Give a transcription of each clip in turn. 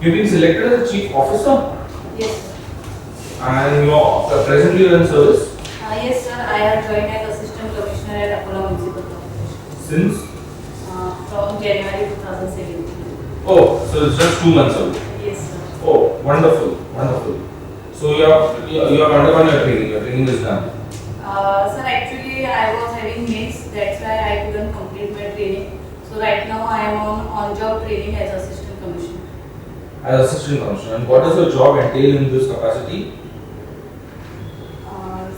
You've been selected as a chief officer Yes, sir. and you're presently in service Yes, sir. I have joined as Assistant Commissioner at Apollo Municipal Corporation since. from January 2017. Oh, so it's just 2 months ago. Yes, sir. Oh, wonderful, wonderful. So you have undergone your training. Your training is done. Sir, actually, I was having missed. That's why I couldn't complete my training. So right now, I am on-job training as Assistant Commissioner. As assistant commissioner, and what does your job entail in this capacity?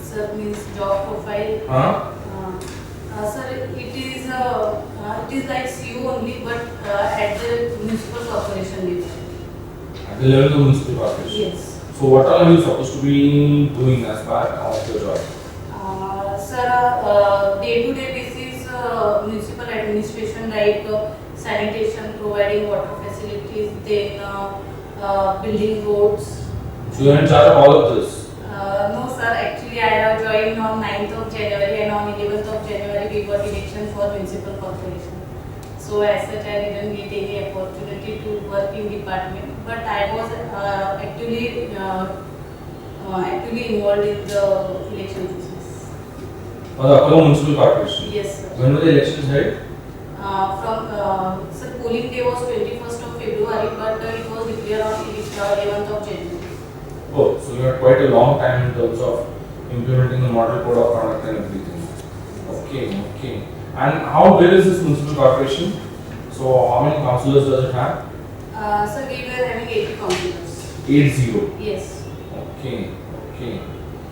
Sir, means job profile. Huh? Sir, it is like CO only, but at the municipal corporation level. At the level of the municipal corporation. Yes. So what all are you supposed to be doing as part of your job? Sir, day-to-day basis, municipal administration like sanitation, providing water facilities, then building roads. So you are in charge of all of this. No, sir. Actually, I have joined on 9th of January, and on 11th of January we got election for municipal corporation. So as such, I didn't get any opportunity to work in department, but I was actually involved in the election process. For the Apollo Municipal Corporation. Yes, sir. When were the elections held? Sir, polling day was 21st of February, but it was declared on 11th of January. Oh, so you had quite a long time in terms of implementing the model code of conduct and everything. Okay, okay. And how big is this municipal corporation? So how many councillors does it have? Sir, we were having 80 councillors. 80. Yes. Okay, okay.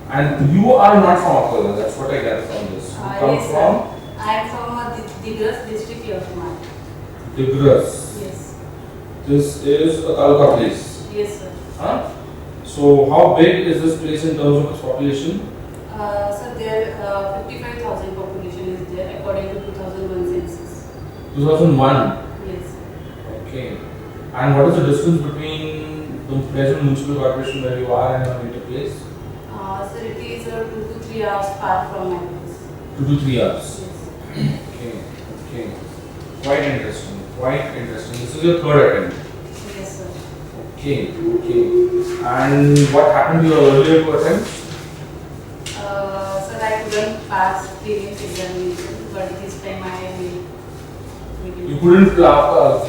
And you are not from Akola, that's what I gather from this. You come Yes, from sir. I am from Digras district, Yavatmal. Digras. Yes. This is a taluka place. Yes, sir. Huh? So how big is this place in terms of its population? Sir, there 55,000 population is there according to 2001 census. 2001. Yes. Okay. And what is the distance between the present municipal corporation where you are and your native place? Sir, it is 2 to 3 hours far from my place. 2 to 3 hours. Yes. Okay, okay. Quite interesting, quite interesting. This is your third attempt. Yes, sir. Okay, okay. And what happened to your earlier two attempts? Sir, I couldn't pass prelims examination, but this time I will. You couldn't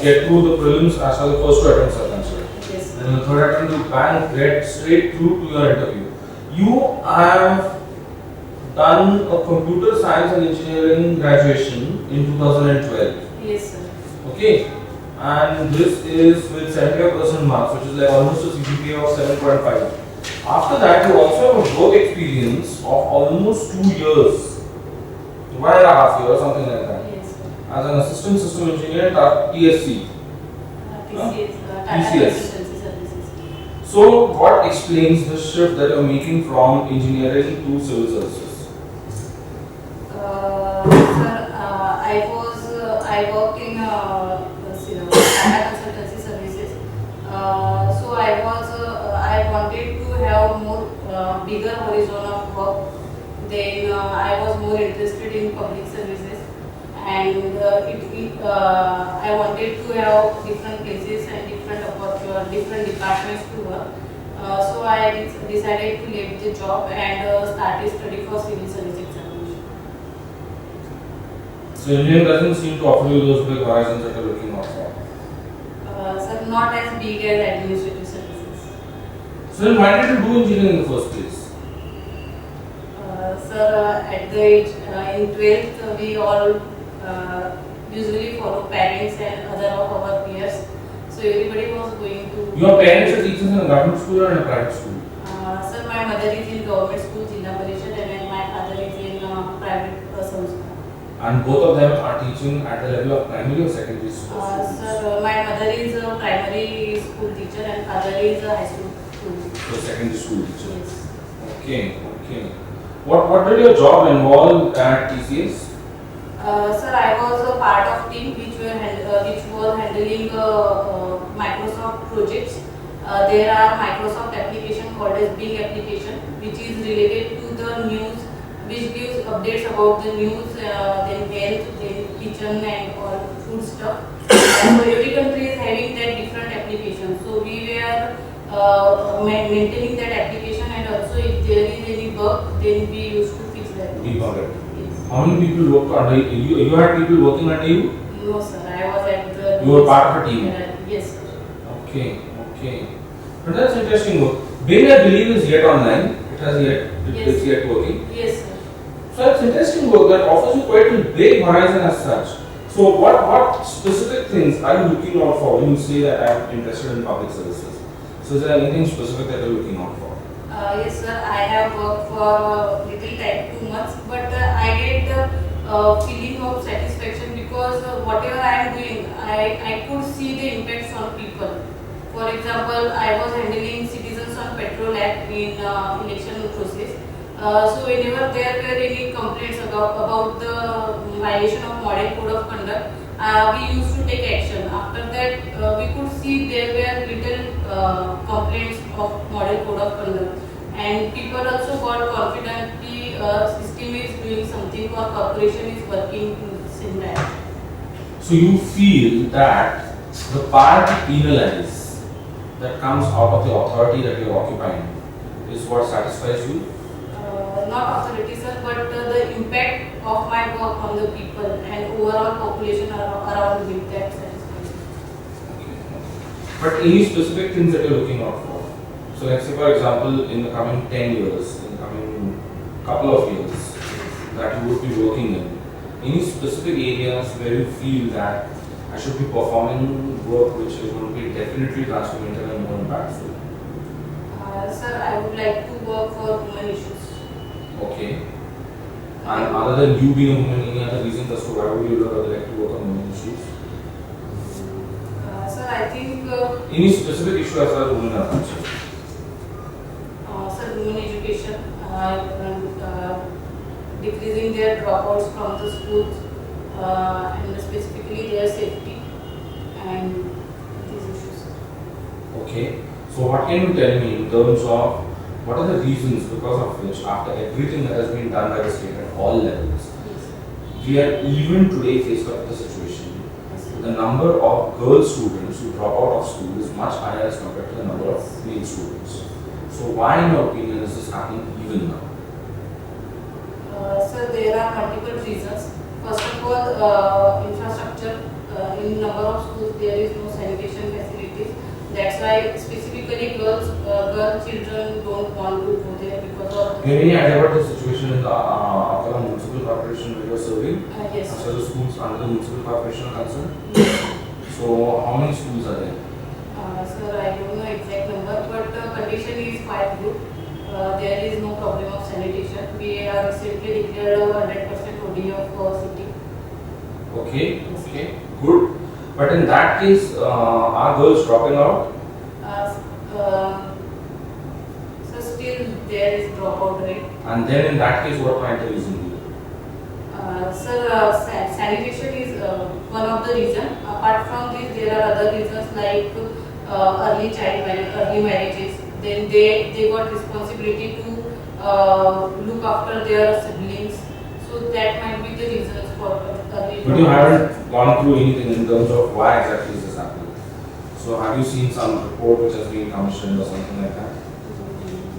get through the prelims as far as the first two attempts are concerned. Yes, And sir. in the third attempt, you bang get straight through to your interview. You have done a computer science and engineering graduation in 2012. Yes, sir. Okay, and this is with 75% marks, which is like almost a CGPA of 7.5. After that, you also have a work experience of almost 2 years, 1.5 years, something like that, Yes, sir. as an assistant system engineer at TSC. TCS, Tata TCS. Consultancy Services. So, what explains the shift that you're making from engineering to civil services? Sir, I worked in Tata Consultancy Services. So I wanted to have more bigger horizon of work. Then I was more interested in public services, and I wanted to have different places and different departments to work. So I decided to leave the job and started study for civil service examination. So, engineering doesn't seem to offer you those big horizons that you're looking out for. Sir, not as big as administrative services. So, then why did you do engineering in the first place? Sir, at the age, in 12th, we all usually follow parents and other of our peers. So everybody was going to. Your parents are teachers in a government school or in a private school? Sir, my mother is in government school, Jilla Parishad, and my father is in private samskar. And both of them are teaching at the level of primary or secondary school? Sir, my mother is a primary school teacher and father is a high school teacher. So, secondary school teacher. Yes. Okay, okay. What did your job involve at TCS? Sir, I was a part of team which was handling Microsoft projects. There are Microsoft application called as Bing application, which is related to the news, which gives updates about the news, then health, then kitchen and all food stuff. So every country is having that different application. So we were maintaining that application, and also if there is any bug, then we used to fix that. Debug it. Yes. How many people work under you? You had people working under you? No sir, I was at the. You were part of a team? Yes sir. Okay, okay. But that's interesting work. Bing, I believe, is yet online. It's yet working. Yes sir. So it's interesting work that offers you quite a big horizon as such. So what specific things are you looking out for when you say that I'm interested in public services? So is there anything specific that you're looking out for? Yes sir, I have worked for little time, 2 months, but I get feeling of satisfaction because whatever I am doing, I could see the impacts on people. For example, I was handling Citizens on Patrol Act in election process. So whenever there were any complaints about the violation of model code of conduct, we used to take action. After that, we could see there were little complaints of model code of conduct, and people also got confident the system is doing something or corporation is working in that. So you feel that the power to penalize that comes out of the authority that you're occupying is what satisfies you? Not authority sir, but the impact of my work on the people and overall population around me, that satisfies me. Okay. But any specific things that you're looking out for? So let's say for example in the coming 10 years, in the coming couple of years that you would be working in, any specific areas where you feel that I should be performing work which is going to be definitely transformative and more impactful? Sir, I would like to work for women issues. Okay. And other than you being a woman, any other reasons as to why would you like to work on women issues? Sir, I think Any specific issue as far as women are concerned? sir, women education, decreasing their dropouts from the schools, and specifically their safety and these issues. Okay. So what can you tell me in terms of what are the reasons because of which after everything that has been done by the state at all levels, Yes. we are even today faced up with the situation. Yes. The number of girl students who drop out of school is much higher as compared to the number of male students. So why in your opinion is this happening even now? Sir, there are multiple reasons. First of all, infrastructure. In number of schools, there is no sanitation facilities. That's why specifically girl children don't want to go there because of. Do you have any idea about the situation in the Akkala Municipal Corporation where you are serving? Yes. As far as the schools under the municipal corporation are concerned? Yes. So how many schools are there? Sir, I don't know exact number, but the condition is quite good. There is no problem of sanitation. We have recently declared a 100% OD of city. Okay, okay, good. But in that case, are girls dropping out? So still there is dropout rate. And then in that case, what might the reason be? Sir, sanitation is one of the reasons. Apart from this, there are other reasons like early marriages. Then they got responsibility to look after their siblings. So that might be the reasons for early. But you haven't gone through anything in terms of why exactly is this happening. So have you seen some report which has been commissioned or something like that?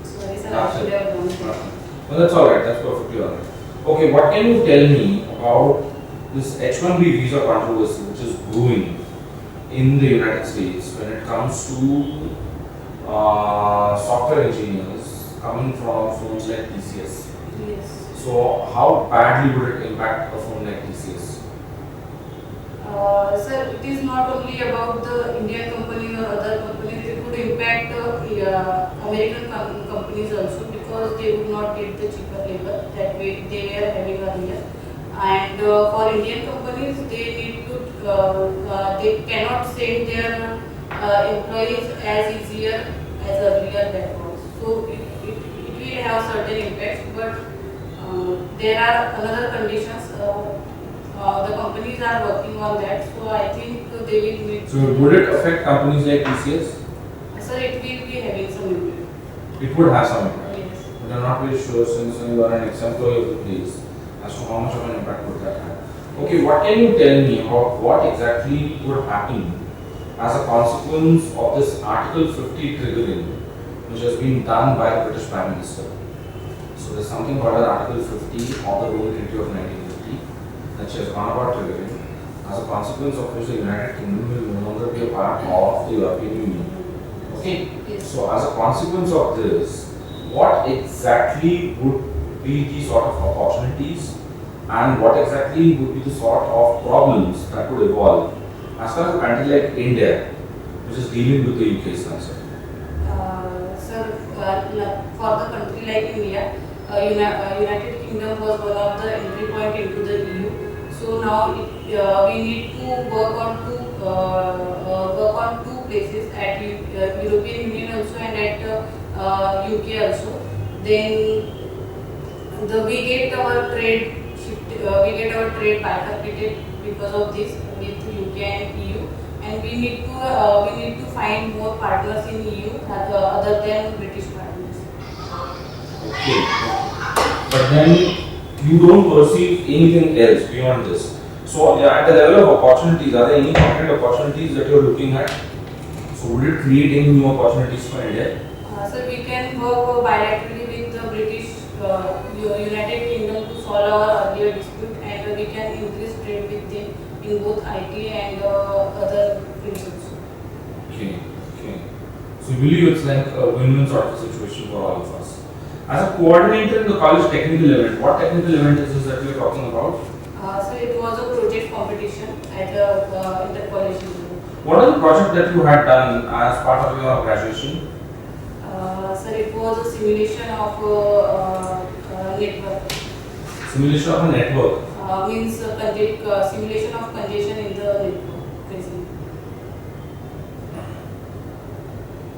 Sorry, sir, I Nothing. should have done that. Nothing. Well, that's alright, that's perfectly alright. Okay, what can you tell me about this H1B visa controversy which is brewing in the United States when it comes to software engineers coming from firms like TCS? Yes. So how badly would it impact a firm like TCS? Sir, it is not only about the Indian companies or other companies, it would impact American companies also because they would not get the cheaper labor that they were having earlier. And for Indian companies, they need to, they cannot send their employees as easier as earlier that was. So it will have certain impacts, but there are another conditions. The companies are working on that, so I think they will need. So would it affect companies like TCS? Sir, it will be having some impact. It would have some impact. Yes. But I'm not very sure since you are an ex-employee of the place as to how much of an impact would that have. Okay, what can you tell me about what exactly would happen as a consequence of this Article 50 triggering, which has been done by the British Prime Minister? So there's something called as Article 50 of the Rome Treaty of 1950 that she has gone about triggering, as a consequence of which the United Kingdom will no longer be a part of the European Union. Okay, Yes. so as a consequence of this, what exactly would be the sort of opportunities and what exactly would be the sort of problems that would evolve as far as a country like India, which is dealing with the UK is concerned? Sir, for the country like India, United Kingdom was one of the entry point into the EU. So now we need to work on two places at European Union also and at UK also. Then we get our trade bifurcated because of this with UK and EU, and we need to find more partners in EU other than British partners. Okay, but then you don't perceive anything else beyond this. So yeah, at the level of opportunities, are there any concrete opportunities that you're looking at? So would it create any new opportunities for India? So we can work bilaterally with the United Kingdom to solve our earlier dispute, and we can increase trade with them in both IT and other fields also. Okay, okay. So you believe it's like a win-win sort of situation for all of us. As a coordinator in the college technical event, what technical event is this that we are talking about? So it was a project competition at the inter-college level. What is the project that you had done as part of your graduation? Sir, it was a simulation of network. Simulation of a network. Means simulation of congestion in the network. Basically.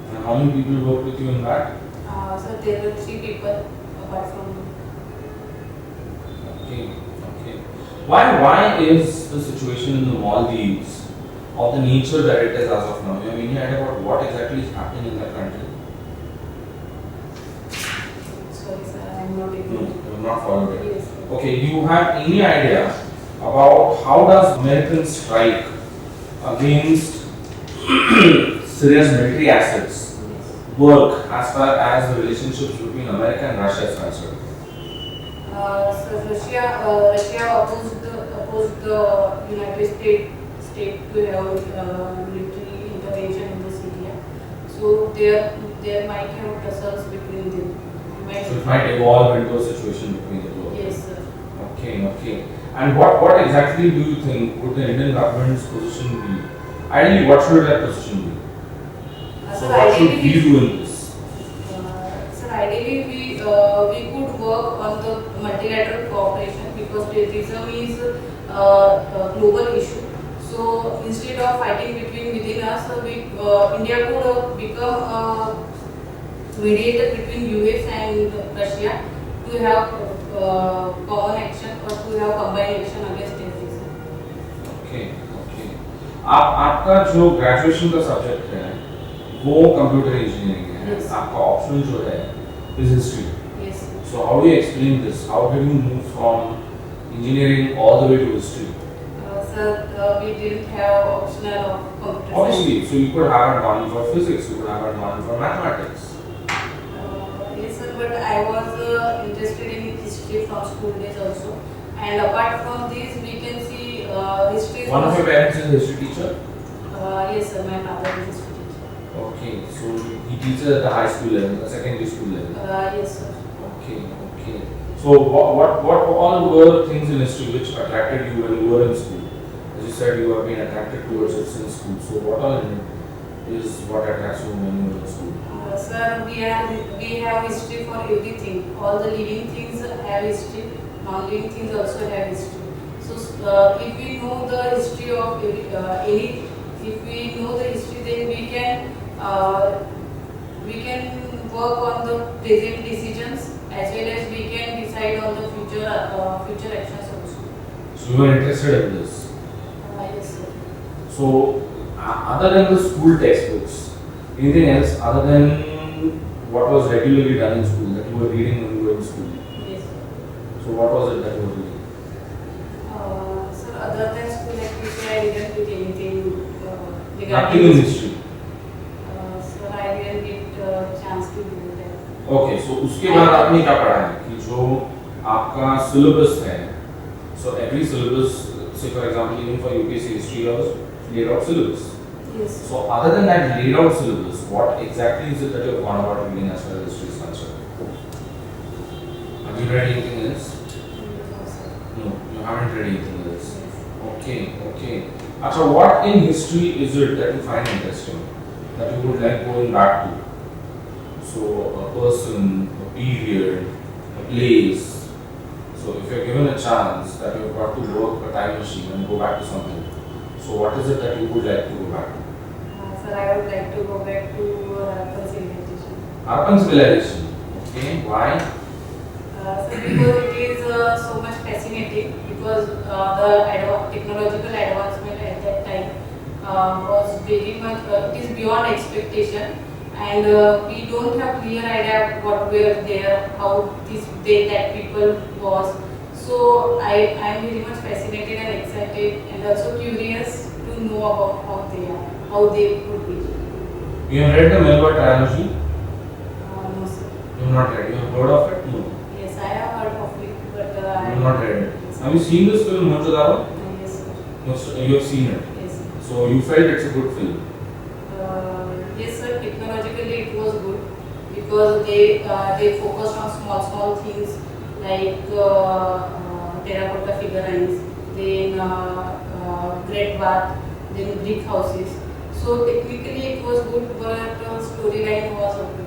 And how many people worked with you in that? So there were 3 people apart from me. Okay, okay. Why is the situation in the Maldives of the nature that it is as of now? You have any idea about what exactly is happening in that country? Sorry, sir, I am not No, able you have not followed it. Yes. Okay, you have any idea about how does American strike against Syria's military assets Yes. work as far as the relationships between America and Russia is concerned? So Russia opposed the United States to have military intervention in the Syria. So there might have tussles between them. So it might evolve into a situation between the two of them. Yes, sir. Okay, okay. And what exactly do you think would the Indian government's position be? Ideally, what should that position be? So what should we do in this? Sir, ideally we could work on the multilateral cooperation because terrorism is a global issue. So instead of fighting within us, India could become a mediator between US and Russia to have common action or to have combined action against terrorism. Okay, okay. आपका जो graduation का subject है वो computer engineering है, Yes. आपका option जो है is history. Yes. So how do you explain this? How did you move from engineering all the way to history? Sir, we didn't have optional of computer science. Obviously, so you could have gone for physics, you could have gone for mathematics. Yes, sir, but I was interested in history from school days also. And apart from this, we can see history. One of your parents is a history teacher. Yes, sir, my father is history teacher. Okay, so he teaches at the high school level, the secondary school level. Yes, sir. Okay, okay. So what all were things in history which attracted you when you were in school? As you said, you have been attracted towards it since school. So what all in it is what attracts you when you were in school? Sir, we have history for everything. All the living things have history. Non-living things also have history. So if we know the history of if we know the history, then we can work on the present decisions as well as we can decide on the future actions also. So you were interested in this. Yes, sir. So other than the school textbooks, anything else other than what was regularly done in school that you were reading when you were in school? Yes, sir. So what was it that you were reading? Sir, I didn't put anything Nothing regarding in history. So I didn't get a chance to do that. Okay so उसके बाद आपने क्या पढ़ा है कि जो आपका syllabus है सो एवरी सिलेबस से for example even for UPSC history has laid out syllabus. Yes. So other than that laid out syllabus, what exactly is it that you have gone about reading as far as history is concerned? Have you read anything else? No, sir. No, you haven't read anything else. Yes. Okay, okay. So what in history is it that you find interesting, that you would like going back to? So a person, a period, a place. So if you're given a chance that you've got to work a time machine and go back to something, so what is it that you would like to go back to? Sir, I would like to go back to Harappan civilization. Harappan civilization. Okay, why? Sir, because it is so much fascinating because the technological advancement at that time was very much, it is beyond expectation, and we don't have clear idea what were there, how that people was. So I am very much fascinated and excited and also curious to know about how they would be. You have read the Melba trilogy? No, sir. You have not read. You have heard of it? No. Yes, I have heard of it, but You I have not read it. Yes, Have you seen this film Mohenjo-daro? yes, sir. You have seen it. Yes, sir. So you felt it's a good film. Yes, sir. Technologically, it was good because they focused on small things like terracotta figurines, then great bath, then brick houses. So technically, it was good, but storyline was okay.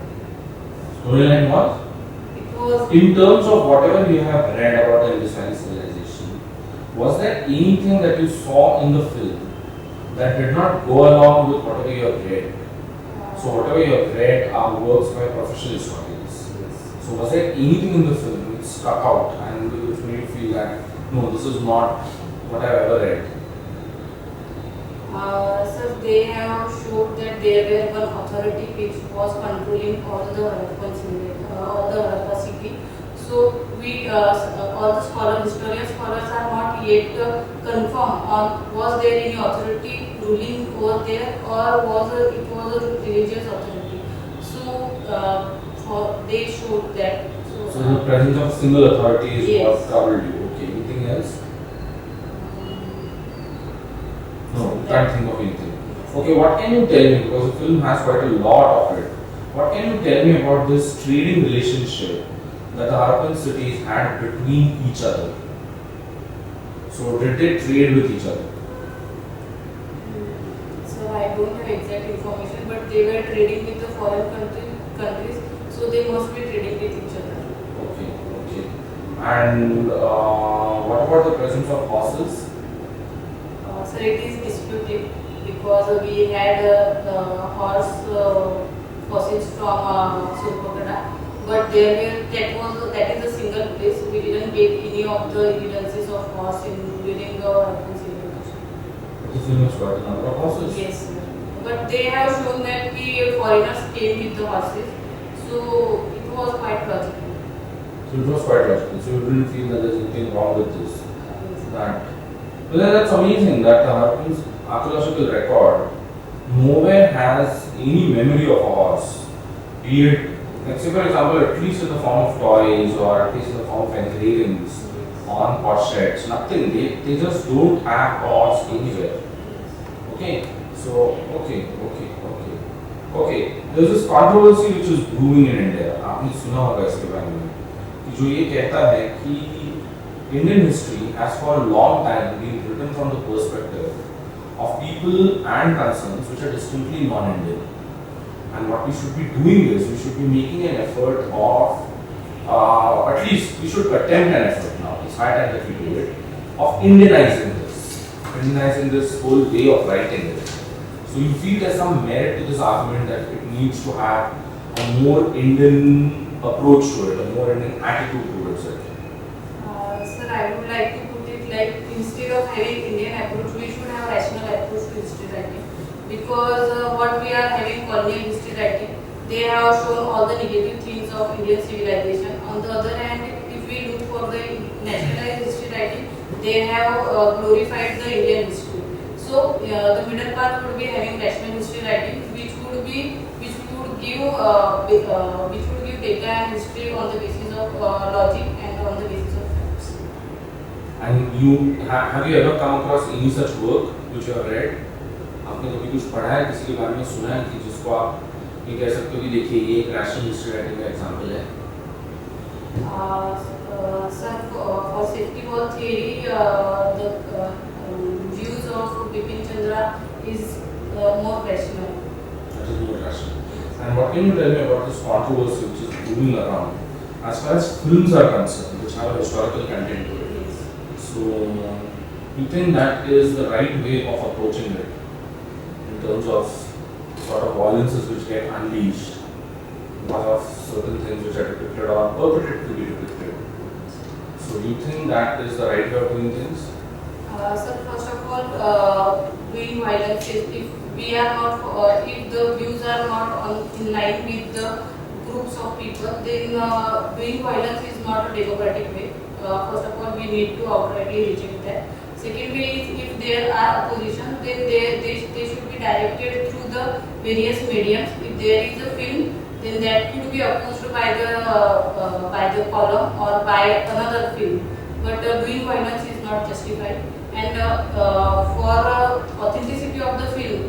Storyline was? It was In terms of whatever you have read about the Indus Valley civilization, was there anything that you saw in the film that did not go along with whatever you have read? So whatever you have read are works by professional historians. So was there anything in the film which stuck out and which made you feel that no, this is not what I have ever read? Sir, they have showed that there were one authority which was controlling all the Harappa city. So we, all the historian scholars are not yet confirmed on was there any authority ruling over there or it was a religious authority. So they showed that. So the presence of a single authority is Yes. what troubled you. Okay, anything else? No, you can't think of anything. Okay, what can you tell me, because the film has quite a lot of it, what can you tell me about this trading relationship that the Harappan cities had between each other? So did they trade with each other? So I don't have exact information, but they were trading with the foreign countries, so they must be trading with each other. Okay, okay. And what about the presence of horses? So it is disputed because we had horse fossils from Surpakara, but that is a single place. We didn't get any of the evidences of horse during the Harappan civilization. The film has quite a number of horses. Yes, sir. But they have shown that the foreigners came with the horses, so it was quite logical. So it was quite logical. So you didn't feel that there's anything wrong with this. That. Well, that's amazing that the Harappan's archaeological record nowhere has any memory of a horse. Be it, let's say for example, at least in the form of toys or at least in the form of engravings on potsherds, nothing. They just don't have a horse anywhere. Okay, so, okay. There's this controversy which is brewing in India. आपने सुना होगा इसके बारे में कि जो ये कहता है कि Indian history has for a long time been written from the perspective of people and concerns which are distinctly non-Indian. And what we should be doing is we should be making an effort of, at least we should attempt an effort now, it's high time that we do it, of Indianizing this whole way of writing it. So you feel there's some merit to this argument that it needs to have a more Indian approach to it, a more Indian attitude towards it. Sir, I would like to put it like instead of having Indian approach, we should have rational approach to history writing. Because what we are having colonial history writing, they have shown all the negative things of Indian civilization. On the other hand, if we look for the nationalized history writing, they have glorified the Indian history. So the middle part would be having rational history writing, which would give data and history on the basis of logic and on the basis of facts. And you have you ever come across any such work which you have read? आपने कभी कुछ पढ़ा है, किसी के बारे में सुना है कि जिसको आप ये कह सकते हो कि देखिए ये एक रैशनल हिस्ट्री राइटिंग का एग्जांपल है? Sir, for safety ball theory, the views of Bipin Chandra is more rational. That is more rational. And what can you tell me about this controversy which is moving around as far as films are concerned, which have a historical content to it? Yes. So, you think that is the right way of approaching it in terms of sort of violences which get unleashed because of certain things which are depicted or perpetrated to be depicted? So, do you think that is the right way of doing things? Sir, first of all, doing violence is if the views are not in line with the groups of people, then doing violence is not a democratic way. First of all, we need to outrightly reject that. Secondly, if there are opposition, then they should be directed through the various mediums. If there is a film, then that could be opposed by the column or by another film. But doing violence is not justified. And for authenticity of the film,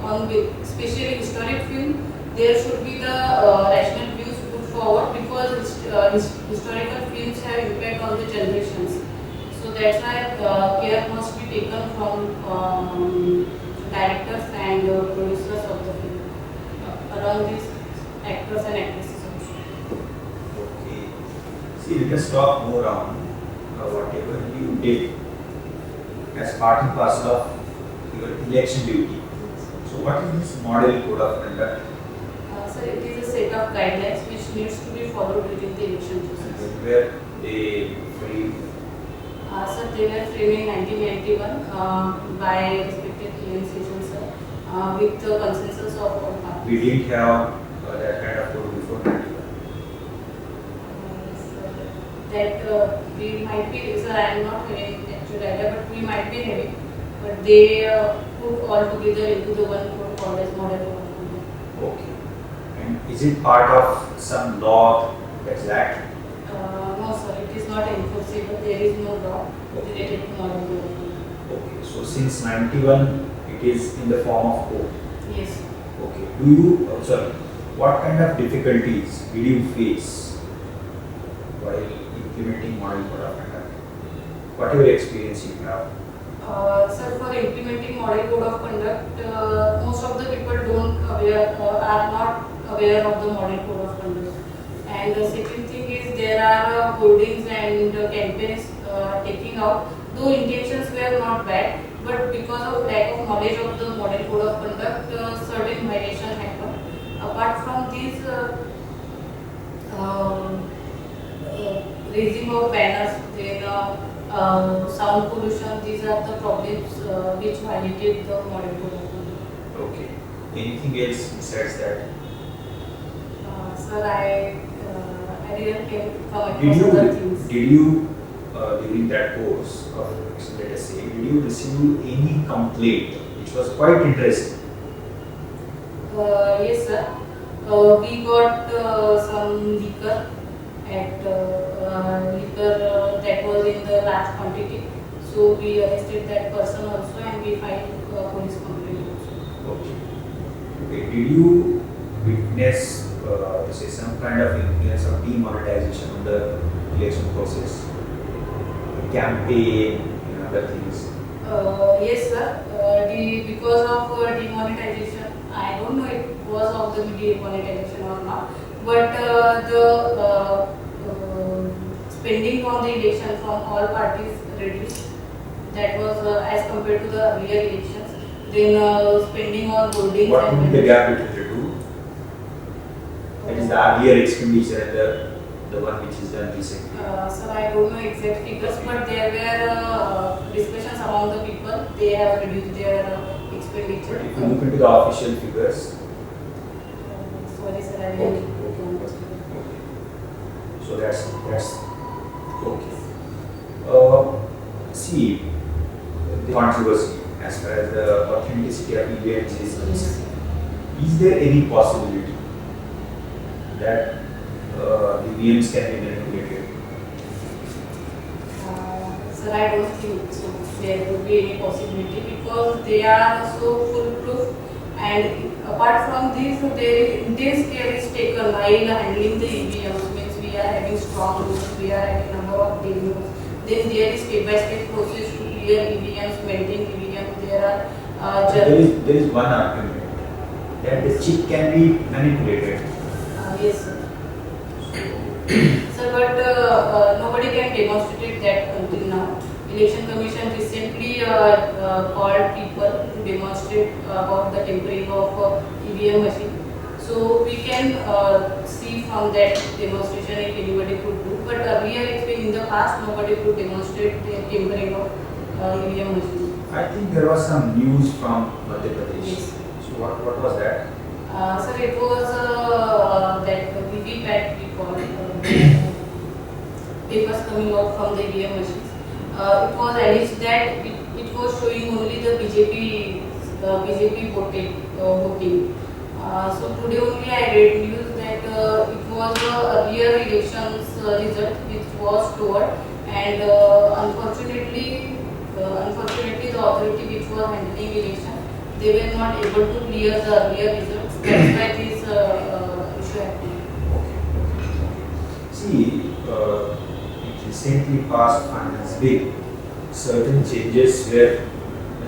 especially historic film, there should be the rational views put forward, because historical films have impact on the generations. So that's why care must be taken from directors and producers of the film, along these actors and actresses also. Okay. See, let us talk more on whatever you did as part and parcel of your election duty. So, what is this model code of conduct? So it is a set of guidelines which needs to be followed within the election process. Where they free. So they were framed in 1991 by respected KM Session sir, with the consensus of all parties. We didn't have that kind of code before 91. That we might be, sir, I am not having actual idea, but we might be having, but they put all together into the one code called as model code of conduct. Okay. And is it part of some law that's that? No sir, it is not enforceable, there is no law related to model code of conduct. Okay. So, since 91, it is in the form of code. Yes. Okay. Do you, sorry, what kind of difficulties did you face while implementing model code of conduct? Whatever experience you have. Sir, for implementing model code of conduct, most of the people are not aware of the model code of conduct. And the second thing is there are hoardings and campaigns taking out. Though intentions were not bad, but because of lack of knowledge of the model code of conduct, certain violations happen. Apart from these, raising of banners, then sound pollution, these are the problems which violated the model code of conduct. Okay. Anything else besides that? Sir, I didn't come across other things. Did you during that course, or let us say, did you receive any complaint which was quite interesting? Yes, sir. We got some liquor that was in the large quantity. So we arrested that person also, and we filed police complaint also. Okay. Okay. Did you witness say some kind of influence of demonetization of the election process, campaign, and other things? Yes, sir. Because of demonetization, I don't know if it was of the demonetization or not, but the spending on the election from all parties reduced. That was as compared to the earlier elections. Then spending on holdings. What would be the gap between the two? That is the earlier expenditure and the one which is done recently. Sir, I don't know exact figures, but there were discussions among the people. They have reduced their expenditure. But if you look into the official figures, Sorry, sir, I okay, didn't okay. So that's okay. See the controversy as far as the authenticity of events is Yes. concerned. Is there any possibility that the events can be manipulated? Sir, I don't think so. There would be any possibility because they are so foolproof. And apart from this, there is intense care is taken while handling the EVMs. Means we are having strong rules, we are having number of demos. Then there is step-by-step process to clear EVMs, maintain EVMs. There are There is one argument that the chip can be manipulated. yes, sir. Sir, but nobody can demonstrate that until now. Election Commission recently called people to demonstrate about the tampering of EVM machine. So we can see from that demonstration if anybody could do. But earlier, in the past, nobody could demonstrate the tampering of EVM machine. I think there was some news from Madhya Pradesh. Yes. So what was that? Sir, it was that VVPAT we call papers coming out from the EVM machines. It was alleged that it was showing only the BJP voting. So today only I read news that it was the earlier elections result which was stored, and unfortunately the authority which was handling election, they were not able to clear the earlier results. That's why this issue happened. See, it recently passed finance bill. Certain changes were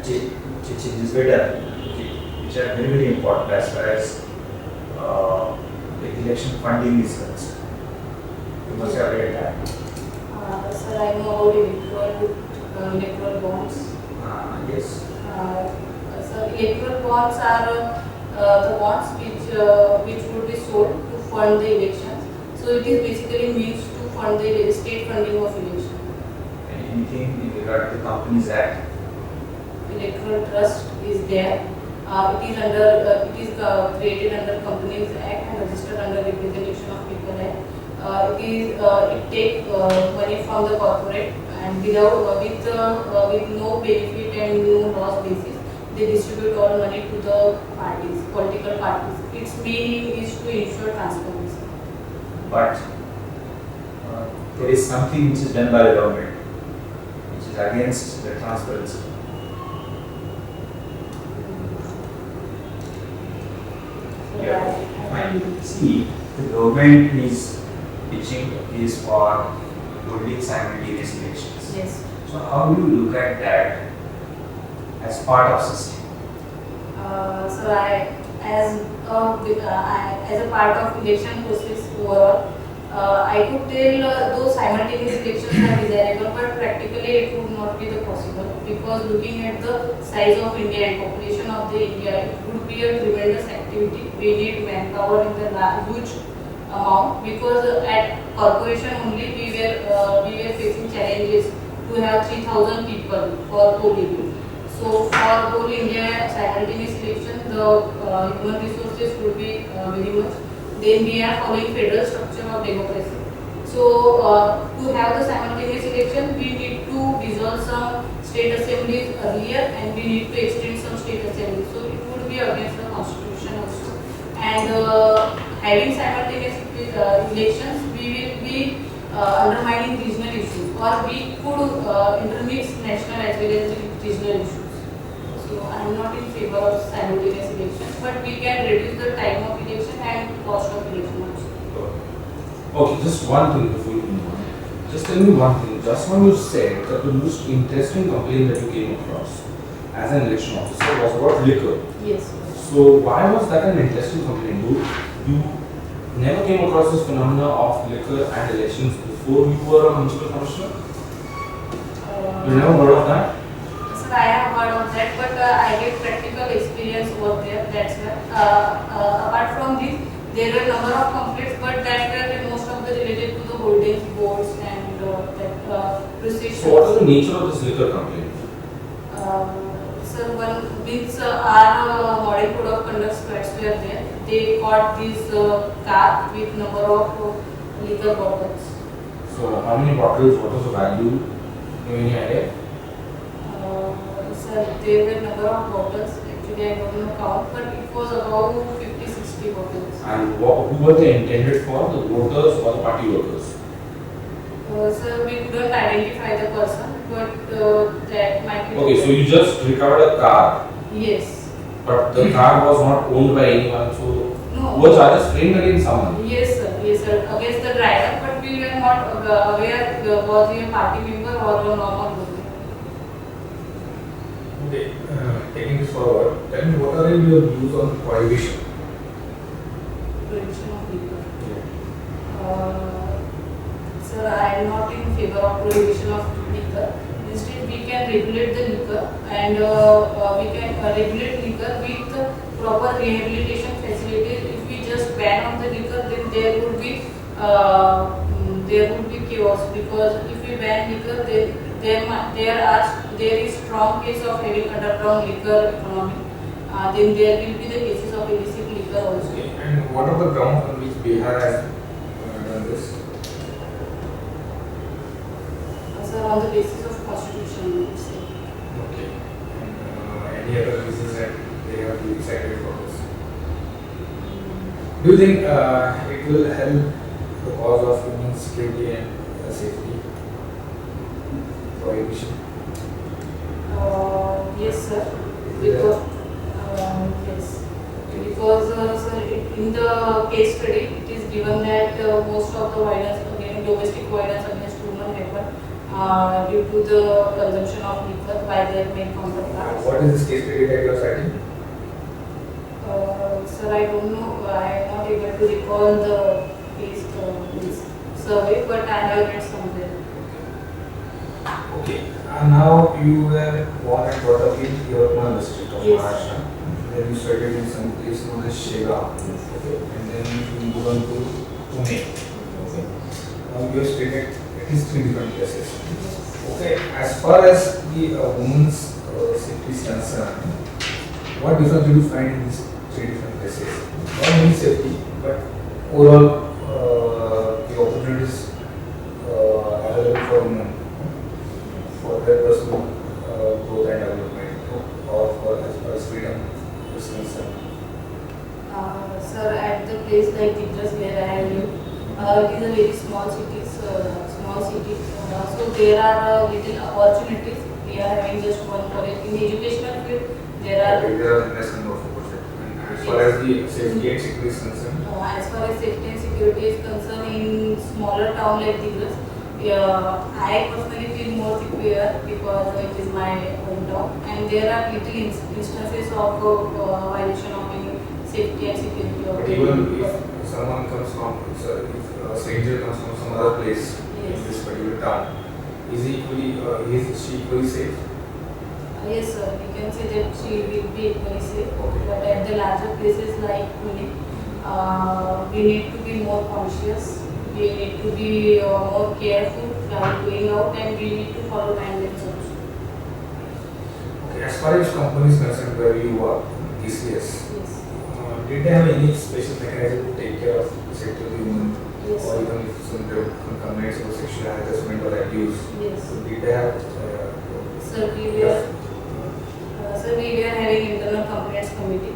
changes were done, okay, which are very very important as far as the election funding is concerned. You must have read that. Sir, I know about electoral bonds. Yes. So electoral bonds are the bonds which would be sold to fund the elections. So it is basically means to fund the state funding of election. Anything in regard to the Companies Act? Electoral trust is there. It is created under Companies Act and registered under Representation of People Act. It take money from the corporate and with no benefit and no loss basis. They distribute all money to the parties, political parties. Its meaning is to ensure transparency. But there is something which is done by the government, which is against the transparency. Fine. See, the government is pitching is for holding simultaneous elections. Yes. So how do you look at that as part of system? So as a part of election process overall, I could tell those simultaneous elections are desirable, but practically it would not be the possible because looking at the size of India and population of the India, it would be a tremendous activity. We need manpower in the huge amount because at corporation only we were facing challenges to have 3,000 people for polling. So for whole India simultaneous election, the human resources would be very much. Then we are following federal structure of democracy. So to have the simultaneous election, we need to dissolve some state assemblies earlier, and we need to extend some state assemblies. So it would be against the constitution also. And having simultaneous elections, we will be undermining regional issues, or we could intermix national as well as regional issues. So I am not in favor of simultaneous elections, but we can reduce the time of election and cost of election also. Okay, just one thing before you move on. Just tell me one thing. Just now you said that the most interesting complaint that you came across as an election officer was about liquor. Yes. So why was that an interesting complaint? You never came across this phenomena of liquor and elections before you were a municipal commissioner? You never heard of that? Sir, I have heard of that, but I get practical experience over there. That's why. Apart from this, there were number of conflicts, but that were most of the related to the holdings boards and procedures. So what is the nature of this liquor complaint? Sir, one means our model code of conduct squads were there. They caught this car with number of liquor bottles. So how many bottles, what was the value? Do you have any idea? Sir, Sir, there were number of bottles. Actually, I don't know count, but it was about 50-60 bottles. And who were they intended for? The voters or the party workers? Sir, we couldn't identify the person, but that might be. Okay, so you just recovered a car, Yes. but the car was not owned by anyone, so No. were charges framed against someone? Yes, sir. Yes, sir. Against the driver, but we were not aware was he a party member or a normal voter. Okay, taking this forward, tell me what are your views on prohibition? Prohibition of liquor. Sir, I am not in favor of prohibition of liquor. Instead, we can regulate the liquor and we can regulate liquor with proper rehabilitation facilities. If we just ban on the liquor, then there would be chaos, because if we ban liquor, then there is strong case of having underground liquor economy. Then there will be the cases of illicit liquor also. Okay, and what are the grounds on which Bihar has done this? Sir, on the basis of constitution, we would say. Okay, and any other reasons that they have decided for this? Do you think it will help the cause of human security and safety? Prohibition. Yes, sir. Because yes, because sir, in the case study, it is given that most of the violence against domestic violence against women happen due to the consumption of liquor by their male counterparts. What is this case study that you are citing? Sir, I don't know. I am not able to recall the case this survey, but I have read somewhere. Okay, now you were born and brought up in Yavatmal district of Yes. Maharashtra. Then you studied in some place known as Shega. Okay, and then you moved on to Pune. Okay, now you have stayed at least 3 different places. Okay, as far as the women's safety is concerned, what difference do you find in these 3 different places? Not only safety, but overall the opportunities available for women for their personal growth and development, or for as far as freedom is concerned. Sir, at the place like Digras where I live, it is a very small city. So there are little opportunities. We are having just one college in the educational field. There are There are less number of opportunities. And as far as the safety and security is concerned, as far as safety and security is concerned, in smaller town like Digras, I personally feel more secure because it is my hometown, and there are little instances of violation of any safety and security of but the even if someone comes from, if a stranger comes from some other place in Yes. this particular town, is he equally, is she equally safe? Yes, sir, we can say that she will be equally safe. Okay. But at the larger places like Pune, we need to be more conscious. We need to be more careful while going out, and we need to follow guidelines also. Okay, as far as company is concerned where you work, TCS, Yes. did they have any special mechanism to take care of the safety of the women? Yes. Or even if some complaints of sexual harassment or abuse, Yes. did they have Sir, we were having internal complaints committee.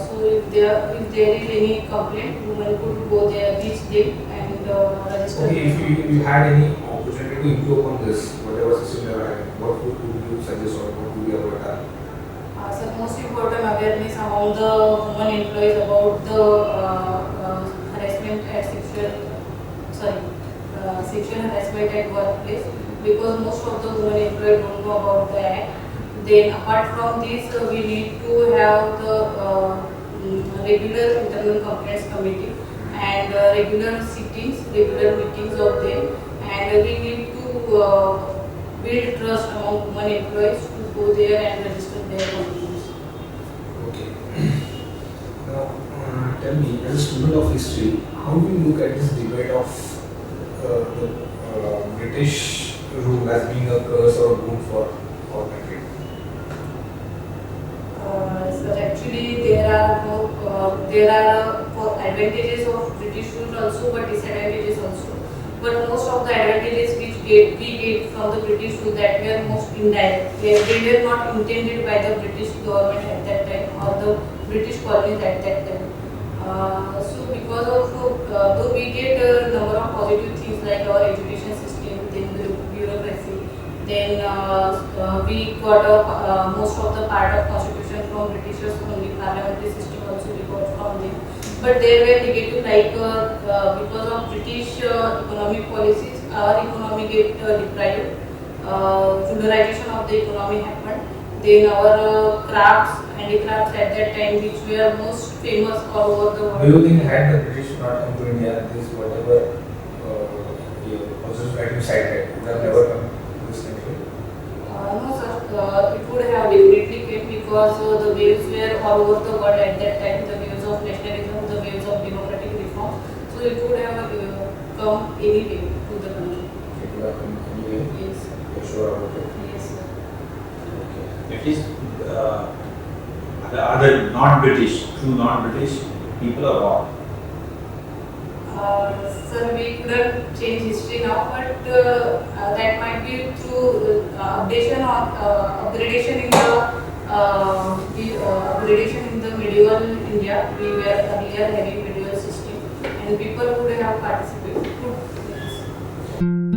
So if there is any complaint, women could go there each day and register. okay, if you had any opportunity to improve on this, whatever system you are having, what would you suggest or what would be your attack? So most important awareness among the women employees about the harassment at sexual harassment at workplace, because most of the women employees don't know about the act. Then apart from this, we need to have the regular internal complaints committee and regular meetings of them, and we need to build trust among women employees to go there and register their complaints. Okay. Now, tell me, as a student of history, how do you look at this debate of the British rule as being a curse or a boon for our country? So actually there are advantages of British rule also, but disadvantages also. But most of the advantages which we get from the British rule that were most indirect. They were not intended by the British government at that time or the British colonies at that time. So because of though we get a number of positive things like our education system, then the bureaucracy, then we got most of the part of constitution from Britishers only, parliamentary system also we got from them. But there were negative like because of British economic policies, our economy get deprived. Feudalization of the economy happened. Then our crafts, handicrafts at that time, which were most famous all over the world. Do you think had the British not come to India, this whatever process that you cited would have never come to this country? No, sir. It would have definitely came because the waves were all over the world at that time. The waves of nationalism, the waves of democratic reform. So it would have come anyway to the country. It would have come anyway. Yes. You're sure about it? Yes, sir. At least the other non-British, true non-British people are wrong. Sir, we couldn't change history now, but that might be through updation or upgradation in the medieval India. We were earlier having medieval system, and people would have participated. Yes.